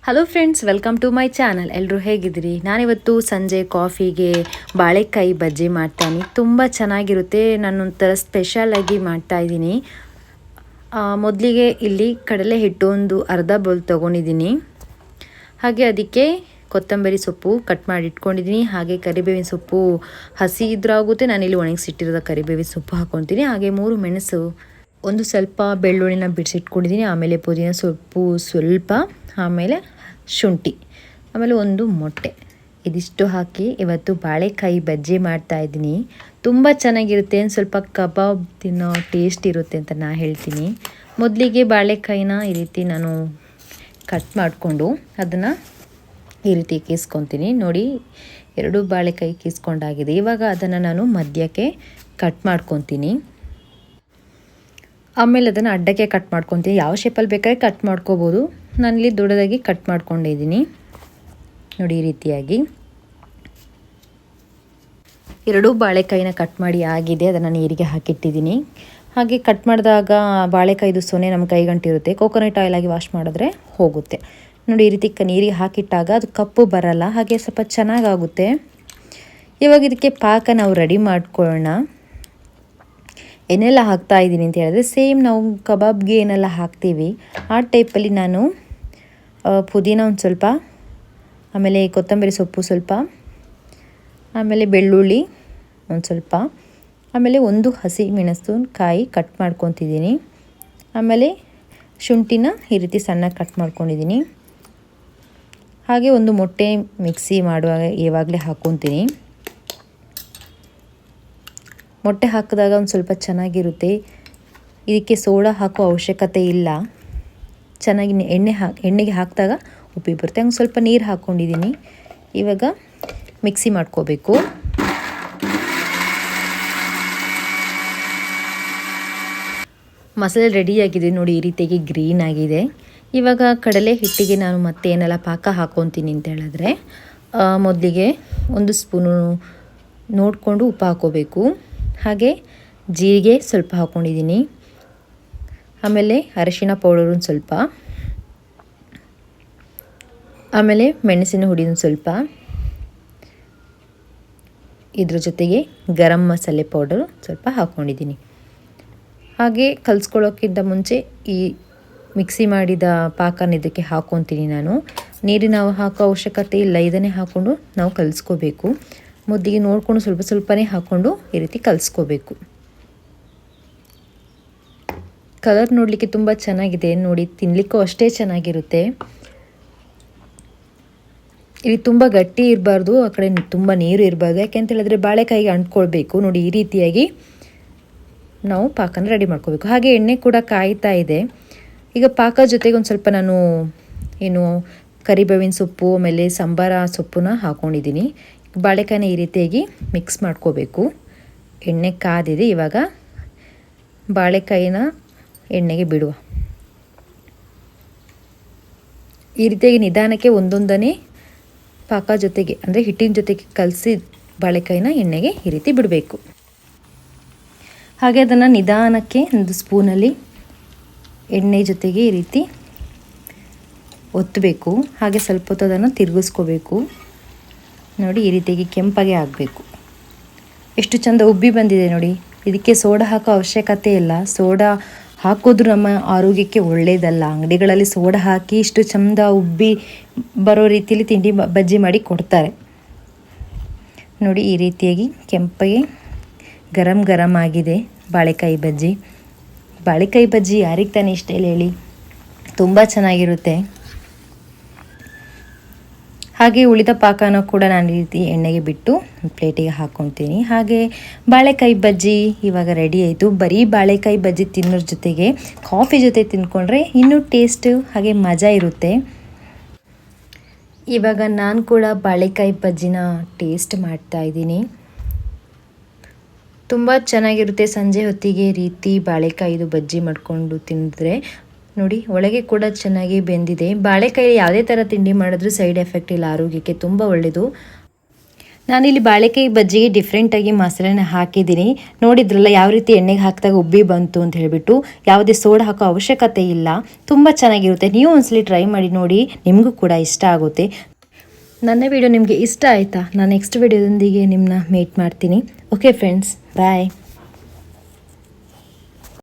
Hello friends, welcome to my channel. ಎಲ್ಲರೂ ಹೇಗಿದ್ದೀರಿ? ನಾನಿವತ್ತು ಸಂಜೆ ಕಾಫಿಗೆ ಬಾಳೆಕಾಯಿ ಬಜ್ಜಿ ಮಾಡ್ತಾನೆ. ತುಂಬ ಚೆನ್ನಾಗಿರುತ್ತೆ. ನಾನೊಂಥರ ಸ್ಪೆಷಲಾಗಿ ಮಾಡ್ತಾಯಿದ್ದೀನಿ. ಮೊದಲಿಗೆ ಇಲ್ಲಿ ಕಡಲೆ ಹಿಟ್ಟು ಒಂದು ಅರ್ಧ ಬೌಲ್ ತೊಗೊಂಡಿದ್ದೀನಿ. ಹಾಗೆ ಅದಕ್ಕೆ ಕೊತ್ತಂಬರಿ ಸೊಪ್ಪು ಕಟ್ ಮಾಡಿ ಇಟ್ಕೊಂಡಿದ್ದೀನಿ. ಹಾಗೆ ಕರಿಬೇವಿನ ಸೊಪ್ಪು ಹಸಿ ಇದ್ರಾಗುತ್ತೆ. ನಾನಿಲ್ಲಿ ಒಣಗಿಸಿಟ್ಟಿರೋದು ಕರಿಬೇವಿನ ಸೊಪ್ಪು ಹಾಕ್ಕೊತೀನಿ. ಹಾಗೆ 3 ಮೆಣಸು, ಒಂದು ಸ್ವಲ್ಪ ಬೆಳ್ಳುಳ್ಳಿನ ಬಿಡಿಸಿಟ್ಕೊಂಡಿದ್ದೀನಿ. ಆಮೇಲೆ ಪುದೀನ ಸೊಪ್ಪು ಸ್ವಲ್ಪ, ಆಮೇಲೆ ಶುಂಠಿ, ಆಮೇಲೆ ಒಂದು ಮೊಟ್ಟೆ, ಇದಿಷ್ಟು ಹಾಕಿ ಇವತ್ತು ಬಾಳೆಕಾಯಿ ಬಜ್ಜಿ ಮಾಡ್ತಾಯಿದ್ದೀನಿ. ತುಂಬ ಚೆನ್ನಾಗಿರುತ್ತೆ. ಸ್ವಲ್ಪ ಕಬಾಬ್ ತಿನ್ನೋ ಟೇಸ್ಟ್ ಇರುತ್ತೆ ಅಂತ ನಾನು ಹೇಳ್ತೀನಿ. ಮೊದಲಿಗೆ ಬಾಳೆಕಾಯಿನ ಈ ರೀತಿ ನಾನು ಕಟ್ ಮಾಡಿಕೊಂಡು ಅದನ್ನು ಈ ರೀತಿ ಕೀಸ್ಕೊತೀನಿ. ನೋಡಿ, 2 ಬಾಳೆಕಾಯಿ ಕೀಸ್ಕೊಂಡಾಗಿದೆ. ಇವಾಗ ಅದನ್ನು ನಾನು ಮಧ್ಯಕ್ಕೆ ಕಟ್ ಮಾಡ್ಕೊತೀನಿ. ಆಮೇಲೆ ಅದನ್ನು ಅಡ್ಡಕ್ಕೆ ಕಟ್ ಮಾಡ್ಕೊತೀನಿ. ಯಾವ ಶೇಪಲ್ಲಿ ಬೇಕಾದ್ರೆ ಕಟ್ ಮಾಡ್ಕೋಬೋದು. ನಾನಿಲ್ಲಿ ದೊಡ್ಡದಾಗಿ ಕಟ್ ಮಾಡ್ಕೊಂಡಿದ್ದೀನಿ. ನೋಡಿ, ಈ ರೀತಿಯಾಗಿ 2 ಬಾಳೆಕಾಯಿನ ಕಟ್ ಮಾಡಿ ಆಗಿದೆ. ಅದನ್ನು ನೀರಿಗೆ ಹಾಕಿಟ್ಟಿದ್ದೀನಿ. ಹಾಗೆ ಕಟ್ ಮಾಡಿದಾಗ ಬಾಳೆಕಾಯಿದು ಸೊನೆ ನಮ್ಮ ಕೈಗಂಟಿರುತ್ತೆ. ಕೋಕೋನಟ್ ಆಯಿಲ್ ಆಗಿ ವಾಶ್ ಮಾಡಿದ್ರೆ ಹೋಗುತ್ತೆ. ನೋಡಿ, ಈ ರೀತಿ ನೀರಿಗೆ ಹಾಕಿಟ್ಟಾಗ ಅದು ಕಪ್ಪು ಬರಲ್ಲ. ಹಾಗೆ ಸ್ವಲ್ಪ ಚೆನ್ನಾಗಾಗುತ್ತೆ. ಇವಾಗ ಇದಕ್ಕೆ ಪಾಕ ನಾವು ರೆಡಿ ಮಾಡ್ಕೊಳ್ಳೋಣ. ಏನೆಲ್ಲ ಹಾಕ್ತಾಯಿದ್ದೀನಿ ಅಂತ ಹೇಳಿದ್ರೆ, ಸೇಮ್ ನಾವು ಕಬಾಬ್ಗೆ ಏನೆಲ್ಲ ಹಾಕ್ತೀವಿ ಆ ಟೈಪಲ್ಲಿ ನಾನು ಪುದೀನ ಒಂದು ಸ್ವಲ್ಪ, ಆಮೇಲೆ ಕೊತ್ತಂಬರಿ ಸೊಪ್ಪು ಸ್ವಲ್ಪ, ಆಮೇಲೆ ಬೆಳ್ಳುಳ್ಳಿ ಒಂದು ಸ್ವಲ್ಪ, ಆಮೇಲೆ ಒಂದು ಹಸಿ ಮೆಣಸಿನಕಾಯಿ ಕಟ್ ಮಾಡ್ಕೊತಿದ್ದೀನಿ. ಆಮೇಲೆ ಶುಂಠಿನ ಈ ರೀತಿ ಸಣ್ಣ ಕಟ್ ಮಾಡ್ಕೊಂಡಿದ್ದೀನಿ. ಹಾಗೆ ಒಂದು ಮೊಟ್ಟೆ ಮಿಕ್ಸಿ ಮಾಡುವಾಗ ಇವಾಗಲೇ ಹಾಕ್ಕೊತೀನಿ. ಮೊಟ್ಟೆ ಹಾಕಿದಾಗ ಒಂದು ಸ್ವಲ್ಪ ಚೆನ್ನಾಗಿರುತ್ತೆ. ಇದಕ್ಕೆ ಸೋಡಾ ಹಾಕೋ ಅವಶ್ಯಕತೆ ಇಲ್ಲ. ಚೆನ್ನಾಗಿ ಎಣ್ಣೆಗೆ ಹಾಕಿದಾಗ ಉಪ್ಪಿ ಬರುತ್ತೆ. ಹಂಗೆ ಸ್ವಲ್ಪ ನೀರು ಹಾಕ್ಕೊಂಡಿದ್ದೀನಿ. ಇವಾಗ ಮಿಕ್ಸಿ ಮಾಡ್ಕೋಬೇಕು. ಮಸಾಲೆ ರೆಡಿಯಾಗಿದೆ. ನೋಡಿ, ಈ ರೀತಿಯಾಗಿ ಗ್ರೀನ್ ಆಗಿದೆ. ಇವಾಗ ಕಡಲೆ ಹಿಟ್ಟಿಗೆ ನಾನು ಮತ್ತೆ ಏನೆಲ್ಲ ಪಾಕ ಹಾಕ್ಕೊತೀನಿ ಅಂತ ಹೇಳಿದ್ರೆ, ಮೊದಲಿಗೆ 1 ಸ್ಪೂನು ನೋಡಿಕೊಂಡು ಉಪ್ಪು ಹಾಕ್ಕೋಬೇಕು. ಹಾಗೆ ಜೀರಿಗೆ ಸ್ವಲ್ಪ ಹಾಕ್ಕೊಂಡಿದ್ದೀನಿ. ಆಮೇಲೆ ಅರಿಶಿಣ ಪೌಡರ್ ಒಂದು ಸ್ವಲ್ಪ, ಆಮೇಲೆ ಮೆಣಸಿನ ಹುಡಿ ಒಂದು ಸ್ವಲ್ಪ, ಇದ್ರ ಜೊತೆಗೆ ಗರಂ ಮಸಾಲೆ ಪೌಡರ್ ಸ್ವಲ್ಪ ಹಾಕ್ಕೊಂಡಿದ್ದೀನಿ. ಹಾಗೆ ಕಲಿಸ್ಕೊಳ್ಳೋಕ್ಕಿಂತ ಮುಂಚೆ ಈ ಮಿಕ್ಸಿ ಮಾಡಿದ ಪಾಕನ ಇದಕ್ಕೆ ಹಾಕ್ಕೊತೀನಿ ನಾನು. ನೀರಿನ ಹಾಕೋ ಅವಶ್ಯಕತೆ ಇಲ್ಲ. ಇದನ್ನೇ ಹಾಕ್ಕೊಂಡು ನಾವು ಕಲಿಸ್ಕೋಬೇಕು. ಮುದ್ದಿಗೆ ನೋಡಿಕೊಂಡು ಸ್ವಲ್ಪ ಸ್ವಲ್ಪನೇ ಹಾಕ್ಕೊಂಡು ಈ ರೀತಿ ಕಲಿಸ್ಕೋಬೇಕು. ಕಲರ್ ನೋಡಲಿಕ್ಕೆ ತುಂಬ ಚೆನ್ನಾಗಿದೆ. ನೋಡಿ, ತಿನ್ನಲಿಕ್ಕೂ ಅಷ್ಟೇ ಚೆನ್ನಾಗಿರುತ್ತೆ. ಇಲ್ಲಿ ತುಂಬ ಗಟ್ಟಿ ಇರಬಾರ್ದು, ಆ ಕಡೆ ತುಂಬ ನೀರು ಇರಬಾರ್ದು. ಯಾಕೆಂತ ಹೇಳಿದ್ರೆ ಬಾಳೆಕಾಯಿಗೆ ಅಂಟ್ಕೊಳ್ಬೇಕು. ನೋಡಿ, ಈ ರೀತಿಯಾಗಿ ನಾವು ಪಾಕನ ರೆಡಿ ಮಾಡ್ಕೋಬೇಕು. ಹಾಗೆ ಎಣ್ಣೆ ಕೂಡ ಕಾಯ್ತಾ ಇದೆ. ಈಗ ಪಾಕ ಜೊತೆಗೆ ಒಂದು ಸ್ವಲ್ಪ ನಾನು ಕರಿಬೇವಿನ ಸೊಪ್ಪು, ಆಮೇಲೆ ಸಂಬಾರ ಸೊಪ್ಪನ್ನ ಹಾಕ್ಕೊಂಡಿದ್ದೀನಿ. ಬಾಳೆಕಾಯಿನ ಈ ರೀತಿಯಾಗಿ ಮಿಕ್ಸ್ ಮಾಡ್ಕೋಬೇಕು. ಎಣ್ಣೆ ಕಾದಿದೆ. ಇವಾಗ ಬಾಳೆಕಾಯಿನ ಎಣ್ಣೆಗೆ ಬಿಡುವ. ಈ ರೀತಿಯಾಗಿ ನಿಧಾನಕ್ಕೆ ಒಂದೊಂದನೇ ಪಾಕ ಜೊತೆಗೆ, ಅಂದರೆ ಹಿಟ್ಟಿನ ಜೊತೆಗೆ ಕಲಸಿ ಬಾಳೆಕಾಯಿನ ಎಣ್ಣೆಗೆ ಈ ರೀತಿ ಬಿಡಬೇಕು. ಹಾಗೆ ಅದನ್ನು ನಿಧಾನಕ್ಕೆ ಒಂದು ಸ್ಪೂನಲ್ಲಿ ಎಣ್ಣೆ ಜೊತೆಗೆ ಈ ರೀತಿ ಒತ್ತಬೇಕು. ಹಾಗೆ ಸ್ವಲ್ಪ ಹೊತ್ತು ಅದನ್ನು ತಿರುಗಿಸ್ಕೋಬೇಕು. ನೋಡಿ, ಈ ರೀತಿಯಾಗಿ ಕೆಂಪಾಗೆ ಆಗಬೇಕು. ಎಷ್ಟು ಚೆಂದ ಉಬ್ಬಿ ಬಂದಿದೆ ನೋಡಿ. ಇದಕ್ಕೆ ಸೋಡಾ ಹಾಕೋ ಅವಶ್ಯಕತೆ ಇಲ್ಲ. ಸೋಡಾ ಹಾಕೋದ್ರೂ ನಮ್ಮ ಆರೋಗ್ಯಕ್ಕೆ ಒಳ್ಳೆಯದಲ್ಲ. ಅಂಗಡಿಗಳಲ್ಲಿ ಸೋಡಾ ಹಾಕಿ ಇಷ್ಟು ಚೆಂದ ಉಬ್ಬಿ ಬರೋ ರೀತಿಯಲ್ಲಿ ತಿಂಡಿ ಬಜ್ಜಿ ಮಾಡಿ ಕೊಡ್ತಾರೆ. ನೋಡಿ, ಈ ರೀತಿಯಾಗಿ ಕೆಂಪಗೆ ಗರಂ ಗರಂ ಆಗಿದೆ ಬಾಳೆಕಾಯಿ ಬಜ್ಜಿ. ಬಾಳೆಕಾಯಿ ಬಜ್ಜಿ ಯಾರಿಗೆ ತಾನೇ ಇಷ್ಟ ಇಲ್ಲ ಹೇಳಿ? ತುಂಬ ಚೆನ್ನಾಗಿರುತ್ತೆ. ಹಾಗೆ ಉಳಿದ ಪಾಕನ ಕೂಡ ನಾನು ಈ ರೀತಿ ಎಣ್ಣೆಗೆ ಬಿಟ್ಟು ಪ್ಲೇಟಿಗೆ ಹಾಕ್ಕೊತೀನಿ. ಹಾಗೆ ಬಾಳೆಕಾಯಿ ಬಜ್ಜಿ ಇವಾಗ ರೆಡಿ ಆಯಿತು. ಬರೀ ಬಾಳೆಕಾಯಿ ಬಜ್ಜಿ ತಿನ್ನೋದ್ರ ಜೊತೆಗೆ ಕಾಫಿ ಜೊತೆ ತಿಂದ್ಕೊಂಡ್ರೆ ಇನ್ನೂ ಟೇಸ್ಟು ಹಾಗೆ ಮಜಾ ಇರುತ್ತೆ. ಇವಾಗ ನಾನು ಕೂಡ ಬಾಳೆಕಾಯಿ ಬಜ್ಜಿನ ಟೇಸ್ಟ್ ಮಾಡ್ತಾಯಿದ್ದೀನಿ. ತುಂಬ ಚೆನ್ನಾಗಿರುತ್ತೆ. ಸಂಜೆ ಹೊತ್ತಿಗೆ ರೀತಿ ಬಾಳೆಕಾಯಿದು ಬಜ್ಜಿ ಮಾಡಿಕೊಂಡು ತಿಂದರೆ ನೋಡಿ, ಒಳಗೆ ಕೂಡ ಚೆನ್ನಾಗಿ ಬೆಂದಿದೆ. ಬಾಳೆಕಾಯಿ ಯಾವುದೇ ಥರ ತಿಂಡಿ ಮಾಡಿದ್ರೂ ಸೈಡ್ ಎಫೆಕ್ಟ್ ಇಲ್ಲ, ಆರೋಗ್ಯಕ್ಕೆ ತುಂಬ ಒಳ್ಳೆಯದು. ನಾನಿಲ್ಲಿ ಬಾಳೆಕಾಯಿ ಬಜ್ಜಿಗೆ ಡಿಫ್ರೆಂಟಾಗಿ ಮಸಾಲೆನ ಹಾಕಿದ್ದೀನಿ. ನೋಡಿದ್ರಲ್ಲ ಯಾವ ರೀತಿ ಎಣ್ಣೆಗೆ ಹಾಕಿದಾಗ ಉಬ್ಬಿ ಬಂತು ಅಂತ ಹೇಳಿಬಿಟ್ಟು. ಯಾವುದೇ ಸೋಡಾ ಹಾಕೋ ಅವಶ್ಯಕತೆ ಇಲ್ಲ. ತುಂಬ ಚೆನ್ನಾಗಿರುತ್ತೆ. ನೀವು ಒಂದ್ಸಲಿ ಟ್ರೈ ಮಾಡಿ ನೋಡಿ, ನಿಮಗೂ ಕೂಡ ಇಷ್ಟ ಆಗುತ್ತೆ. ನನ್ನ ವಿಡಿಯೋ ನಿಮಗೆ ಇಷ್ಟ ಆಯಿತಾ? ನಾನು ನೆಕ್ಸ್ಟ್ ವಿಡಿಯೋದೊಂದಿಗೆ ನಿಮ್ಮನ್ನ ಮೀಟ್ ಮಾಡ್ತೀನಿ. ಓಕೆ ಫ್ರೆಂಡ್ಸ್, ಬಾಯ್.